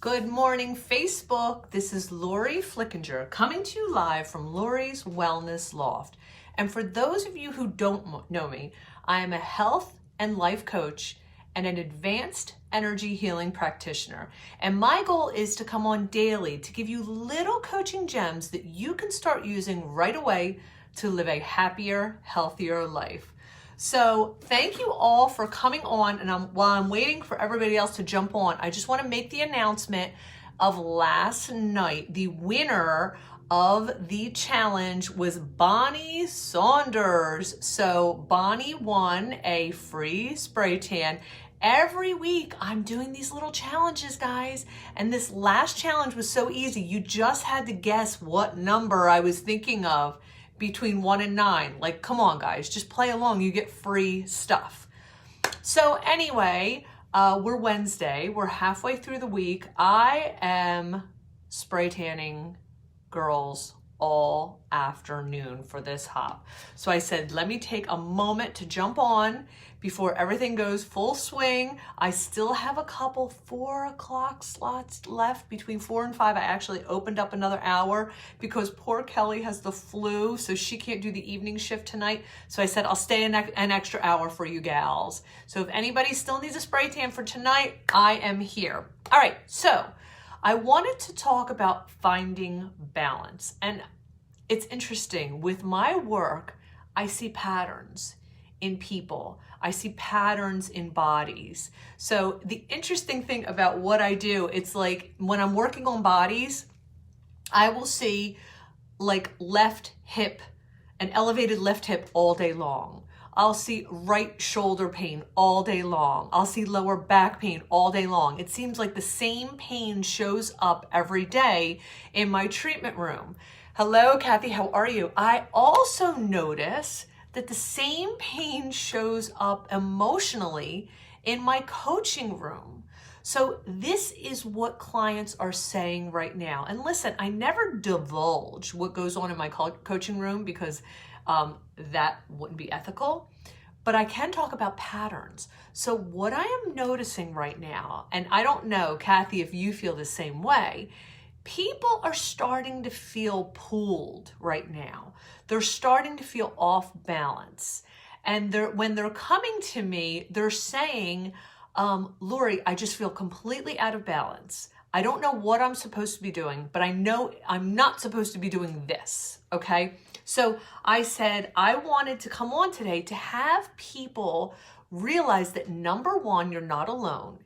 Good morning, Facebook. This is Lori Flickinger coming to you live from Lori's Wellness Loft. And for those of you who don't know me, I am a health and life coach and an advanced energy healing practitioner. And my goal is to come on daily to give you little coaching gems that you can start using right away to live a happier, healthier life. So thank you all for coming on, and while I'm waiting for everybody else to jump on, I just want to make the announcement of last night. The winner of the challenge was Bonnie Saunders. So Bonnie won a free spray tan. Every week I'm doing these little challenges, guys, and this last challenge was so easy. You just had to guess what number I was thinking of between 1 and 9. Like, come on, guys, just play along. You get free stuff. So anyway, we're Wednesday. We're halfway through the week. I am spray tanning girls all afternoon for this hop. So I said, let me take a moment to jump on before everything goes full swing. I still have a couple 4 o'clock slots left between 4 and 5. I actually opened up another hour because poor Kelly has the flu, so she can't do the evening shift tonight. So I said, I'll stay an extra hour for you gals. So if anybody still needs a spray tan for tonight, I am here. All right, so I wanted to talk about finding balance. And it's interesting, with my work, I see patterns in people. I see patterns in bodies. So the interesting thing about what I do, it's like when I'm working on bodies, I will see like left hip, an elevated left hip all day long. I'll see right shoulder pain all day long. I'll see lower back pain all day long. It seems like the same pain shows up every day in my treatment room. Hello, Kathy, how are you? I also notice that the same pain shows up emotionally in my coaching room. So this is what clients are saying right now. And listen, I never divulge what goes on in my coaching room because that wouldn't be ethical, but I can talk about patterns. So what I am noticing right now, and I don't know, Kathy, if you feel the same way, people are starting to feel pulled right now. They're starting to feel off balance. And when they're coming to me, they're saying, Lori, I just feel completely out of balance. I don't know what I'm supposed to be doing, but I know I'm not supposed to be doing this, okay? So I said I wanted to come on today to have people realize that number one, you're not alone.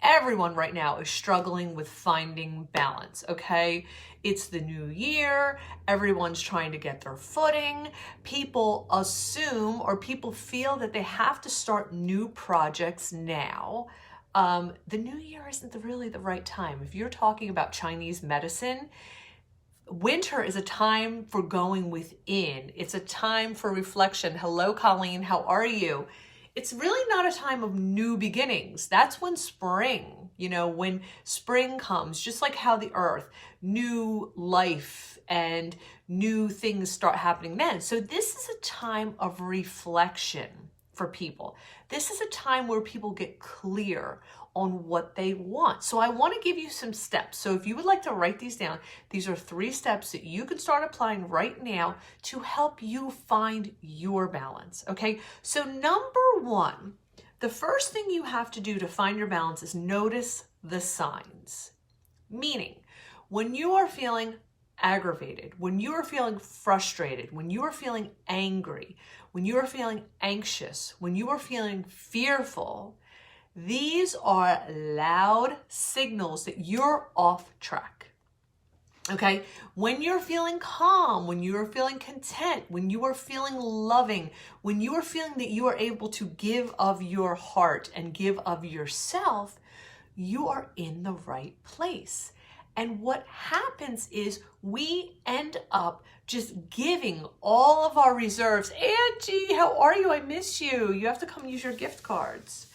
Everyone right now is struggling with finding balance, okay? It's the new year. Everyone's trying to get their footing. People assume or people feel that they have to start new projects now. The new year isn't really the right time. If you're talking about Chinese medicine, winter is a time for going within. It's a time for reflection. Hello, Colleen, how are you? It's really not a time of new beginnings. That's when spring, when spring comes, just like how the earth, new life and new things start happening then. So this is a time of reflection for people. This is a time where people get clear on what they want. So I want to give you some steps. So if you would like to write these down, these are 3 steps that you can start applying right now to help you find your balance, okay? So number 1, the first thing you have to do to find your balance is notice the signs. Meaning, when you are feeling aggravated, when you are feeling frustrated, when you are feeling angry, when you are feeling anxious, when you are feeling fearful, these are loud signals that you're off track, okay? When you're feeling calm, when you are feeling content, when you are feeling loving, when you are feeling that you are able to give of your heart and give of yourself, you are in the right place. And what happens is we end up just giving all of our reserves. Angie, how are you? I miss you. You have to come use your gift cards.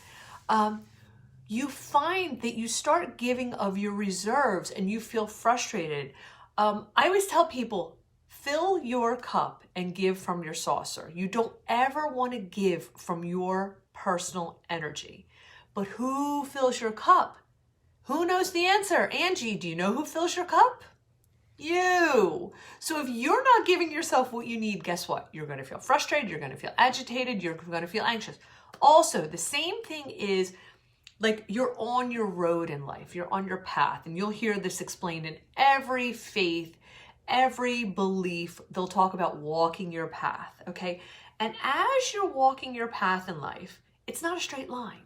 You find that you start giving of your reserves and you feel frustrated. I always tell people, fill your cup and give from your saucer. You don't ever want to give from your personal energy. But who fills your cup? Who knows the answer? Angie, do you know who fills your cup? You. So if you're not giving yourself what you need, guess what? You're going to feel frustrated. You're going to feel agitated. You're going to feel anxious. Also, the same thing is like you're on your road in life. You're on your path. And you'll hear this explained in every faith, every belief. They'll talk about walking your path, okay? And as you're walking your path in life, it's not a straight line.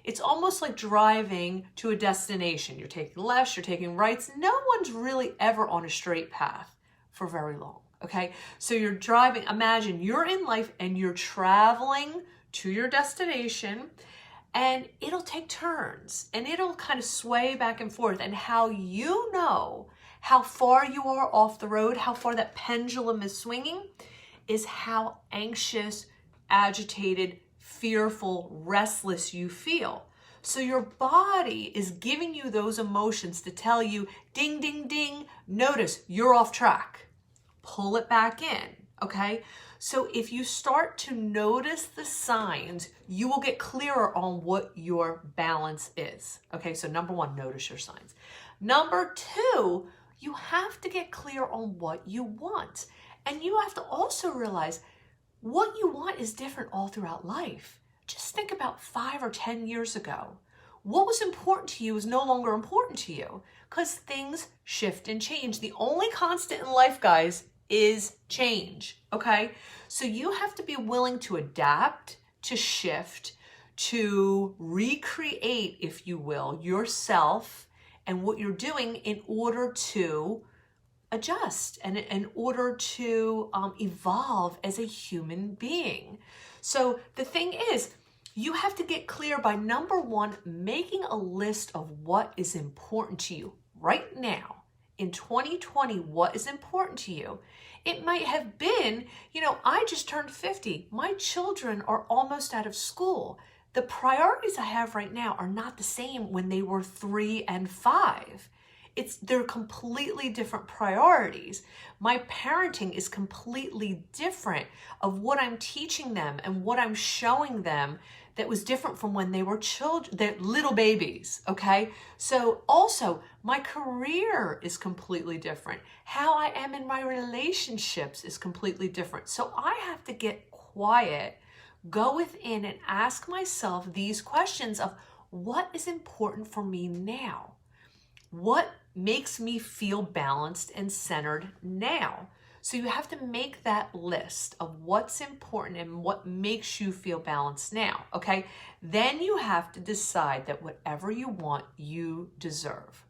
It's almost like driving to a destination. You're taking lefts, you're taking rights. No one's really ever on a straight path for very long, okay? So you're driving, imagine you're in life and you're traveling to your destination, and it'll take turns and it'll kind of sway back and forth. And how you know how far you are off the road, how far that pendulum is swinging, is how anxious, agitated, fearful, restless you feel. So your body is giving you those emotions to tell you, ding, ding, ding, notice you're off track. Pull it back in, okay? So if you start to notice the signs, you will get clearer on what your balance is. Okay, so number one, notice your signs. Number two, you have to get clear on what you want. And you have to also realize what you want is different all throughout life. Just think about 5 or 10 years ago. What was important to you is no longer important to you because things shift and change. The only constant in life, guys, is change, okay? So you have to be willing to adapt, to shift, to recreate, if you will, yourself and what you're doing in order to adjust and in order to evolve as a human being. So the thing is, you have to get clear by number one, making a list of what is important to you right now. In 2020, what is important to you? It might have been, I just turned 50. My children are almost out of school. The priorities I have right now are not the same when they were 3 and 5. They're completely different priorities. My parenting is completely different of what I'm teaching them and what I'm showing them that was different from when they were children, they're little babies, okay? So also, my career is completely different. How I am in my relationships is completely different. So I have to get quiet, go within and ask myself these questions of what is important for me now? What makes me feel balanced and centered now? So you have to make that list of what's important and what makes you feel balanced now, okay? Then you have to decide that whatever you want, you deserve.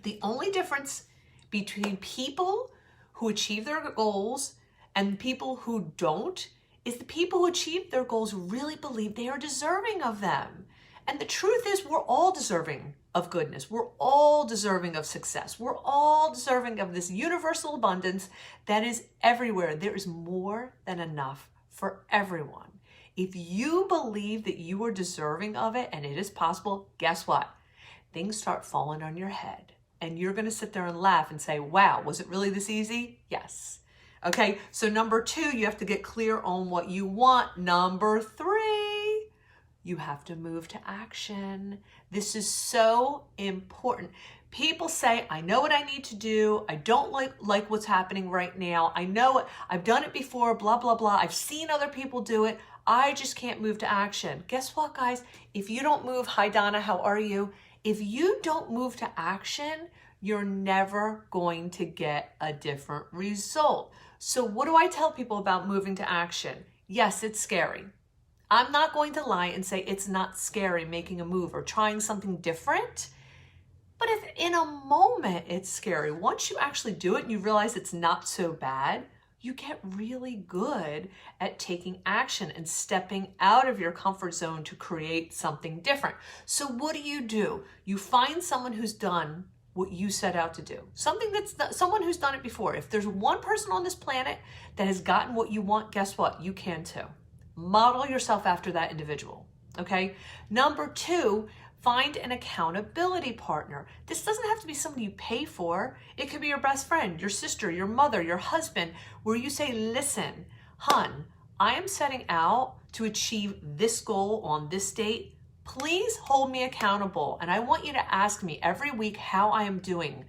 The only difference between people who achieve their goals and people who don't is the people who achieve their goals really believe they are deserving of them. And the truth is, we're all deserving of goodness. We're all deserving of success. We're all deserving of this universal abundance that is everywhere. There is more than enough for everyone. If you believe that you are deserving of it and it is possible, guess what? Things start falling on your head and you're going to sit there and laugh and say, wow, was it really this easy? Yes. Okay, so number two, you have to get clear on what you want. Number three, you have to move to action. This is so important. People say, I know what I need to do. I don't like what's happening right now. I know it. I've done it before, blah, blah, blah. I've seen other people do it. I just can't move to action. Guess what, guys? If you don't move, hi, Donna, how are you? If you don't move to action, you're never going to get a different result. So what do I tell people about moving to action? Yes, it's scary. I'm not going to lie and say it's not scary making a move or trying something different. But if in a moment it's scary, once you actually do it and you realize it's not so bad, you get really good at taking action and stepping out of your comfort zone to create something different. So what do? You find someone who's done what you set out to do. Someone who's done it before. If there's one person on this planet that has gotten what you want, guess what? You can too. Model yourself after that individual, okay? Number two, find an accountability partner. This doesn't have to be somebody you pay for. It could be your best friend, your sister, your mother, your husband, where you say, listen, hun, I am setting out to achieve this goal on this date. Please hold me accountable. And I want you to ask me every week how I am doing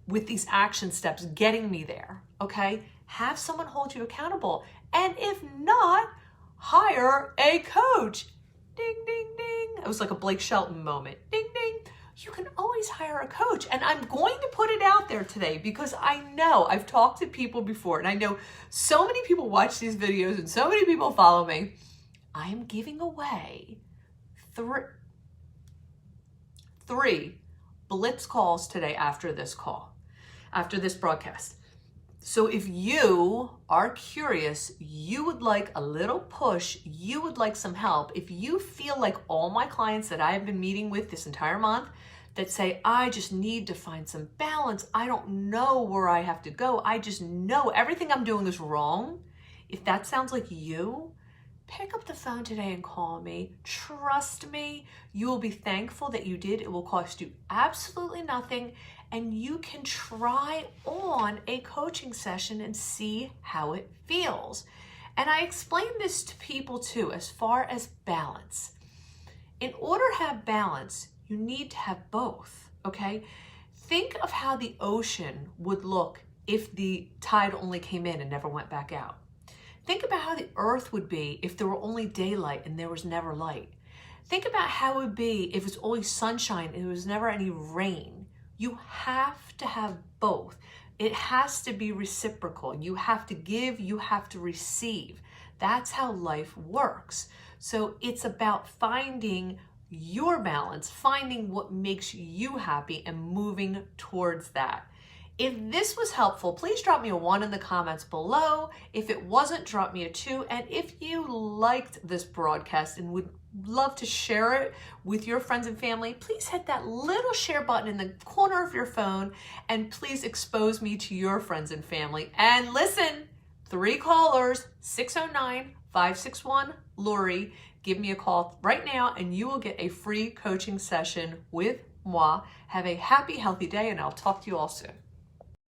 with these action steps, getting me there, okay? Have someone hold you accountable. And if not, hire a coach. Ding, ding, ding. It was like a Blake Shelton moment. Ding, ding. You can always hire a coach. And I'm going to put it out there today because I know I've talked to people before and I know so many people watch these videos and so many people follow me. I am giving away three Blitz calls today after this call, after this broadcast. So if you are curious, you would like a little push, you would like some help, if you feel like all my clients that I have been meeting with this entire month that say, I just need to find some balance, I don't know where I have to go, I just know everything I'm doing is wrong. If that sounds like you, pick up the phone today and call me. Trust me, you will be thankful that you did. It will cost you absolutely nothing. And you can try on a coaching session and see how it feels. And I explain this to people too, as far as balance. In order to have balance, you need to have both, okay? Think of how the ocean would look if the tide only came in and never went back out. Think about how the earth would be if there were only daylight and there was never light. Think about how it would be if it was always sunshine and there was never any rain. You have to have both. It has to be reciprocal. You have to give, you have to receive. That's how life works. So it's about finding your balance, finding what makes you happy and moving towards that. If this was helpful, please drop me a 1 in the comments below. If it wasn't, drop me a 2. And if you liked this broadcast and would love to share it with your friends and family, please hit that little share button in the corner of your phone and please expose me to your friends and family. And listen, 3 callers, 609-561-LORI. Give me a call right now and you will get a free coaching session with moi. Have a happy, healthy day and I'll talk to you all soon.